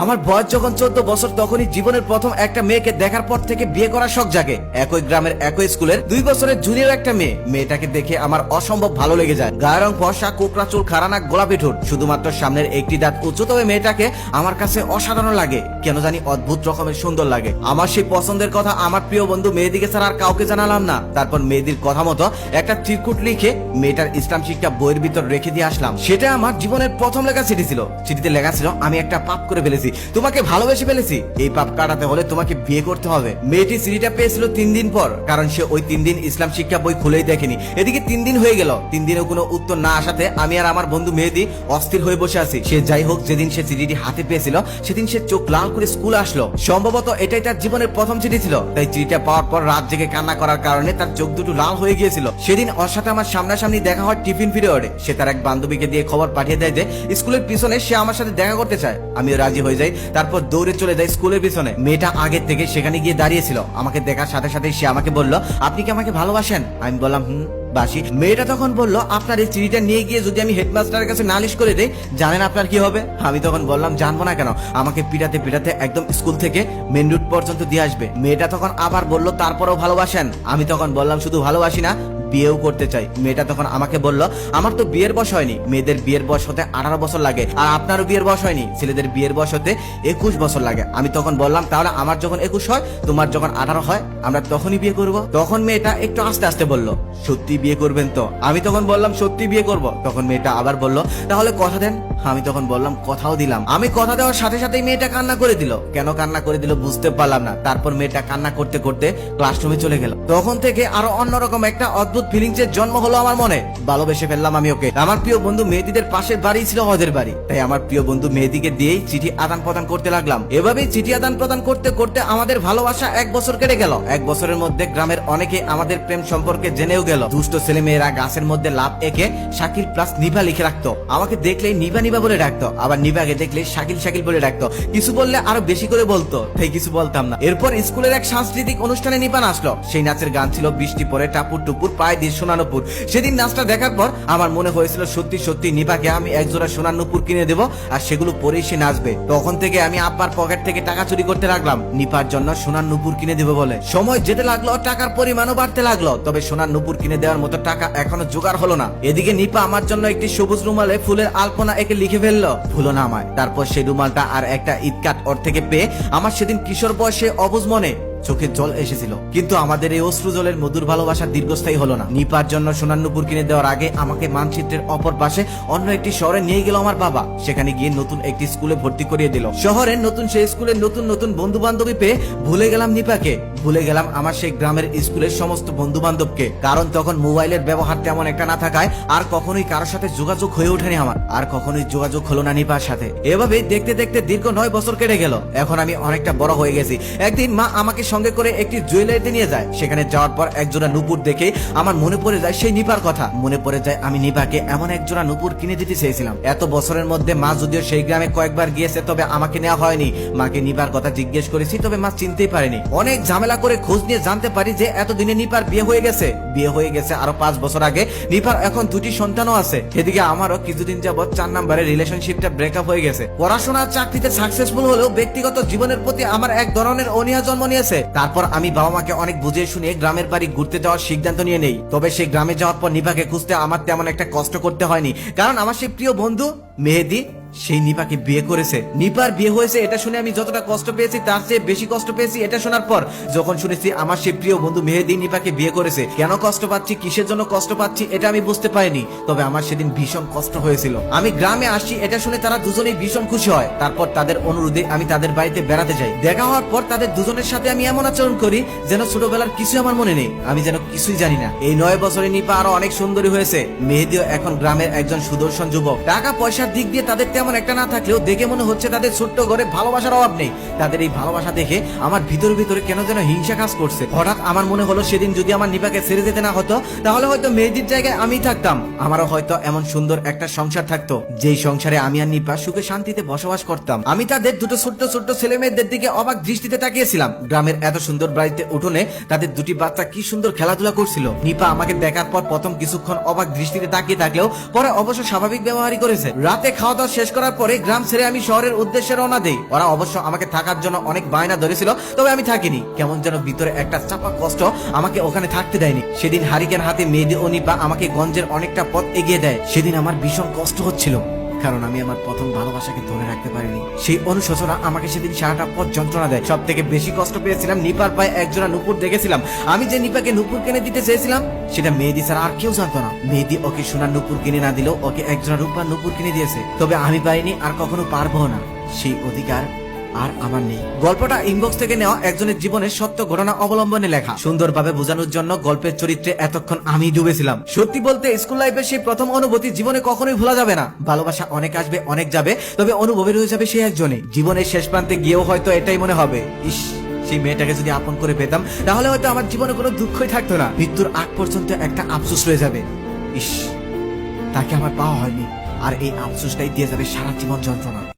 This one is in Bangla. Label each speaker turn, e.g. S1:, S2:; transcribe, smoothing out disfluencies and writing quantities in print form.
S1: আমার বয়স যখন 14 বছর তখনই জীবনের প্রথম একটা মেয়েকে দেখার পর থেকে বিয়ে করার শখ জাগে। একই গ্রামের একই স্কুলের 2 বছরের জুনিয়র একটা মেয়েটাকে দেখে আমার অসম্ভব ভালো লেগে যায়। গায়ের রং ফর্সা, কোকড়া চুল, খারানা, গোলাপি ঠোঁট, শুধুমাত্র সামনের একটি দাঁত উঁচু। তবে মেয়েটাকে আমার কাছে অসাধারণ লাগে, কেন জানি অদ্ভুত রকমের সুন্দর লাগে। আমার সেই পছন্দের কথা আমার প্রিয় বন্ধু মেহেদিকে ছাড়া আর কাউকে জানালাম না। তারপর মেহেদির কথা মতো একটা চিরকুট লিখে মেয়েটার ইসলাম শিক্ষা বইয়ের ভিতর রেখে দিয়ে আসলাম। সেটা আমার জীবনের প্রথম লেখা চিঠি ছিল। চিঠিতে লেখা ছিল, আমি একটা পাপ করে ফেলেছি, তোমাকে ভালোবেসে ফেলেছি, এই পাপ কাটাতে হলে তোমাকে বিয়ে করতে হবে। মেয়েটি চিঠিটা পেয়েছিল 3 দিন পর, কারণ সে ওই 3 দিন ইসলাম শিক্ষা বই খুলেই দেখেনি। এদিকে 3 দিন হয়ে গেল, 3 দিনেও কোনো উত্তর না আসাতে আমি আর আমার বন্ধু মেহেদি অস্থির হয়ে বসে আছি। সে যাই হোক, যেদিন সে চিঠিটি হাতে পেয়েছিল সেদিন সে চোখ লাল করে স্কুলে আসলো। সম্ভবত এটাই তার জীবনের প্রথম চিঠি ছিল, তাই চিঠিটা পাওয়ার পর রাত জেগে কান্না করার কারণে তার চোখ দুটো লাল হয়ে গিয়েছিল। সেদিন ওর সাথে আমার সামনাসামনি দেখা হয় টিফিন পিরিয়ডে। সে তার এক বান্ধবীকে দিয়ে খবর পাঠিয়ে দেয় যে স্কুলের পিছনে সে আমার সাথে দেখা করতে চায়। আমিও রাজি হয়ে যাই, তারপর দৌড়ে চলে যাই স্কুলের পিছনে। মেয়েটা আগের থেকে সেখানে গিয়ে দাঁড়িয়েছিল। আমাকে দেখার সাথে সাথে সে আমাকে বলল, আপনি কি আমাকে ভালোবাসেন? আমি বললাম বাসি। মেয়েটা তখন বলল, আপনার এই চিঠিটা নিয়ে গিয়ে যদি আমি হেডমাস্টারের কাছে নালিশ করে দেই, জানেন আপনার কি হবে? আমি তখন বললাম, জানবো না কেন, আমাকে পিটাতে পিটাতে একদম স্কুল থেকে মেন রুট পর্যন্ত দিয়ে আসবে। মেয়েটা তখন আবার বলল, তারপরেও ভালোবাসেন? আমি তখন বললাম, শুধু ভালোবাসি না, বিয়েও করতে চাই। মেয়েটা তখন আমাকে বলল, আমার তো বিয়ের বয়স হয়নি, মেয়েদের বিয়ের বয়স হতে 18 বছর লাগে, আর আপনারও বিয়ের বয়স হয়নি, ছেলেদের বিয়ের বয়স হতে 21 বছর লাগে। আমি তখন বললাম, তাহলে আমার যখন 21 হয়, তোমার যখন 18 হয়, আমরা তখনই বিয়ে করব। তখন মেয়েটা একটু আস্তে আস্তে বলল, সত্যি বিয়ে করবেন তো? আমি তখন বললাম, সত্যি বিয়ে করব। তখন মেয়েটা আবার বলল, তাহলে কথা দেন। আমি তখন বললাম, কথাও দিলাম। আমি কথা দেওয়ার সাথে সাথেই মেয়েটা কান্না করে দিল। কেন কান্না করে দিল বুঝতে পারলাম না। তারপর মেয়েটা কান্না করতে করতে ক্লাসরুমে চলে গেল। তখন থেকে আরো অন্যরকম একটা অদ্ভুত ফিলিংস এর জন্ম হলো আমার মনে। ভালোবেসে ফেললাম আমি ওকে। আমার প্রিয় বন্ধু মেহেদিদের পাশের বাড়ি ছিল ওদের বাড়ি, তাই আমার প্রিয় বন্ধু মেহেদিকে দিয়েই চিঠি আদান প্রদান করতে লাগলাম। এভাবেই চিঠি আদান প্রদান করতে করতে আমাদের ভালোবাসা 1 বছর কেটে গেল। 1 বছরের মধ্যে গ্রামের অনেকে আমাদের প্রেম সম্পর্কে জেনেও গেল। দুষ্ট ছেলে মেয়েরা গাছের মধ্যে লাভ এঁকে শাকিল প্লাস নিভা লিখে রাখতো। আমাকে দেখলেই নিভা নিভা বলে ডাকতো, আবার নিভাকে দেখলে শাকিল শাকিল বলে ডাকতো। কিছু বললে আরো বেশি করে বলতো, তাই কিছু বলতাম না। এরপর স্কুলের এক সাংস্কৃতিক অনুষ্ঠানে নিভা নাচলো। সেই নাচের গান ছিল বৃষ্টি পরে টাপুর টুপুর পায়ে দিয়ে সোনার নুপুর। সেদিন নাচটা দেখার পর আমার মনে হয়েছিল সত্যি সত্যি নিভাকে আমি একজোড়া সোনার নুপুর কিনে দেবো, আর সেগুলো পরেই সে নাচবে। তখন থেকে আমি আব্বার পকেট থেকে টাকা চুরি করতে লাগলাম নিপার জন্য সোনার নুপুর কিনে দেবো বলে। সময় যেতে লাগলো, টাকার পরিমাণও বাড়তে লাগলো, তবে সোনার নুপুর কিনে দেওয়ার মতো টাকা এখনো জোগাড় হলো না। এদিকে নিপা আমার জন্য একটি সবুজ রুমালে ফুলের আলপনা একে লিখে ফেললো, ভুলো না আমায়। তারপর সেই রুমালটা আর একটা ইটকাট ওর থেকে পেয়ে আমার সেদিন কিশোর বয়সে অবুঝ মনে চোখে জল এসেছিল। কিন্তু আমাদের এই অশ্রু জলের মধুর ভালোবাসা দীর্ঘস্থায়ী হলো না। নিপার জন্য সোনার নুপুর কিনে দেওয়ার আগে আমাকে মানচিত্রের অপর পাশে অন্য একটি শহরে নিয়ে গেল আমার বাবা। সেখানে গিয়ে নতুন একটি স্কুলে ভর্তি করিয়ে দিল। শহরের নতুন সেই স্কুলে নতুন নতুন বন্ধু বান্ধবী পেয়ে ভুলে গেলাম নিপাকে, ভুলে গেলাম আমার সেই গ্রামের স্কুলের সমস্ত বন্ধু বান্ধবকে। কারণ তখন মোবাইলের ব্যবহার তেমন একটা না থাকায় আর কখনোই কারোর সাথে যোগাযোগ হয়ে ওঠেনি আমার, আর কখনোই যোগাযোগ হলো না নিপার সাথে। এভাবে দেখতে দেখতে দীর্ঘ 9 বছর কেটে গেল। এখন আমি অনেকটা বড় হয়ে গেছি। একদিন মা আমাকে সঙ্গে করে একটি জুয়েলারিতে নিয়ে যায়। সেখানে যাওয়ার পর একজোড়া নুপুর দেখে আমার মনে পড়ে যায় সেই নিপার কথা। মনে পড়ে যায় আমি নিপাকে এমন একজোড়া নুপুর কিনে দিতে চেয়েছিলাম। এত বছরের মধ্যে মা যদিও সেই গ্রামে কয়েকবার গিয়েছে, তবে আমাকে নেওয়া হয়নি। মাকে নিপার কথা জিজ্ঞেস করেছি, তবে মা চিনতেই পারেনি। অনেক ঝামেলা করে খোঁজ নিয়ে জানতে পারি যে এতদিনে নিপার বিয়ে হয়ে গেছে। বিয়ে হয়ে গেছে আরো 5 বছর আগে। নিপার এখন 2টি সন্তানও আছে। এদিকে আমারও কিছুদিন যাবত 4 নম্বরের রিলেশনশিপটা ব্রেকআপ হয়ে গেছে। পড়াশোনা চাকরিতে সাকসেসফুল হলেও ব্যক্তিগত জীবনের প্রতি আমার এক ধরনের অনীহা জন্ম নিয়েছে। তারপর আমি বাবা মাকে অনেক বুঝিয়ে শুনিয়ে গ্রামের বাড়ি ঘুরতে যাওয়ার সিদ্ধান্ত নিয়ে নেই। তবে সেই গ্রামে যাওয়ার পর নিভাকে খুঁজতে আমার তেমন একটা কষ্ট করতে হয়নি, কারণ আমার সেই প্রিয় বন্ধু মেহেদি সেই নিপাকে বিয়ে করেছে। নিপার বিয়ে হয়েছে এটা শুনে আমি যতটা কষ্ট পেয়েছি তার চেয়ে বেশি কষ্ট পেয়েছি এটা শোনার পর, যখন শুনেছি আমার সেই প্রিয় বন্ধু মেহেদি নিপাকে বিয়ে করেছে। কেন কষ্ট পাচ্ছি, কিসের জন্য কষ্ট পাচ্ছি এটা আমি বুঝতে পারিনি, তবে আমার সেদিন ভীষণ কষ্ট হয়েছিল। আমি গ্রামে আসি এটা শুনে তারা দুজনেই ভীষণ খুশি হয়। তারপর তাদের অনুরোধে আমি তাদের বাড়িতে বেড়াতে যাই। দেখা হওয়ার পর তাদের দুজনের সাথে আমি এমন আচরণ করি যেন ছোটবেলার কিছু আমার মনে নেই, আমি যেন কিছুই জানি না। এই 9 বছরে নিপা আরো অনেক সুন্দরী হয়েছে। মেহেদিও এখন গ্রামের একজন সুদর্শন যুবক। টাকা পয়সার দিক দিয়ে তাদের তেমন একটা না থাকলেও দেখে মনে হচ্ছে তাদের ছোট্ট ঘরে ভালোবাসার অভাব নেই। তাদের এই ভালোবাসা দেখে আমার ভিতরে ভিতরে কেন যেন হিংসা কাজ করছে। হঠাৎ আমার মনে হলো সেদিন যদি আমার নিপাকে ছেড়ে যেতে না হতো, তাহলে হয়তো মেহেদির জায়গায় আমি থাকতাম। আমারও হয়তো এমন সুন্দর একটা সংসার থাকতো, যেই সংসারে আমি আর নিপা সুখে শান্তিতে বসবাস করতাম। আমি তাদের দুটো ছোট্ট ছোট্ট ছেলে মেয়েদের দিকে অবাক দৃষ্টিতে তাকিয়েছিলাম। গ্রামের এত সুন্দর বাড়িতে উঠোনে তাদের দুটি বাচ্চা কি সুন্দর খেলাধুলা করছিল। নিপা আমাকে দেখার পর প্রথম কিছুক্ষণ অবাক দৃষ্টিতে তাকিয়ে থাকলেও পরে অবশ্য স্বাভাবিক ব্যবহারই করেছে। রাতে খাওয়া দাওয়া শেষ করার পরে গ্রাম ছেড়ে আমি শহরের উদ্দেশ্যে রওনা দেই। ওরা অবশ্য আমাকে থাকার জন্য অনেক বায়না ধরেছিল, তবে আমি থাকিনি। কেমন যেন ভিতরে একটা চাপা কষ্ট আমাকে ওখানে থাকতে দেয়নি। সেদিন হারিকেন হাতে মেহেদি ও নিপা আমাকে গঞ্জের অনেকটা পথ এগিয়ে দেয়। সেদিন আমার ভীষণ কষ্ট হচ্ছিল, কারণ আমি আমার প্রথম ভালোবাসাকে ধরে রাখতে পারিনি। সেই অনুশোচনা আমাকে সেদিন সারাটা পথ যন্ত্রণা দেয়। সব থেকে বেশি কষ্ট পেয়েছিলাম নিপার পায়ে একজোড়া নুপুর দেখেছিলাম। আমি যে নিপাকে নুপুর কিনে দিতে চেয়েছিলাম সেটা মেহেদি ছাড়া আর কেউ জানতো না। মেহেদি ওকে সোনার নুপুর কিনে না দিলেও ওকে একজোড়া রূপার নুপুর কিনে দিয়েছে। তবে আমি পারিনি, আর কখনো পারবো না। সেই অধিকার আর আমার নেই। গল্পটা ইনবক্স থেকে নেওয়া একজনের জীবনের সত্য ঘটনা অবলম্বনে লেখা। সুন্দরভাবে বোঝানোর জন্য গল্পের চরিত্রে এতক্ষণ আমি ডুবেছিলাম। সত্যি বলতে স্কুল লাইফের সেই প্রথম অনুভূতি জীবনে কখনোই ভোলা যাবে না। ভালোবাসা অনেক আসবে, অনেক যাবে, তবে অনুভবে রয়ে যাবে সে একজনই। জীবনের শেষ প্রান্তে গিয়েও হয়তো এটাই মনে হবে, ইস, সেই মেয়েটাকে যদি আপন করে পেতাম, তাহলে হয়তো আমার জীবনে কোনো দুঃখই থাকতো না। মৃত্যুর আগ পর্যন্ত একটা আফসোস রয়ে যাবে, ইস, তাকে আমার পাওয়া হয়নি। আর এই আফসোসটাই দিয়ে যাবে সারা জীবন যন্ত্রণা।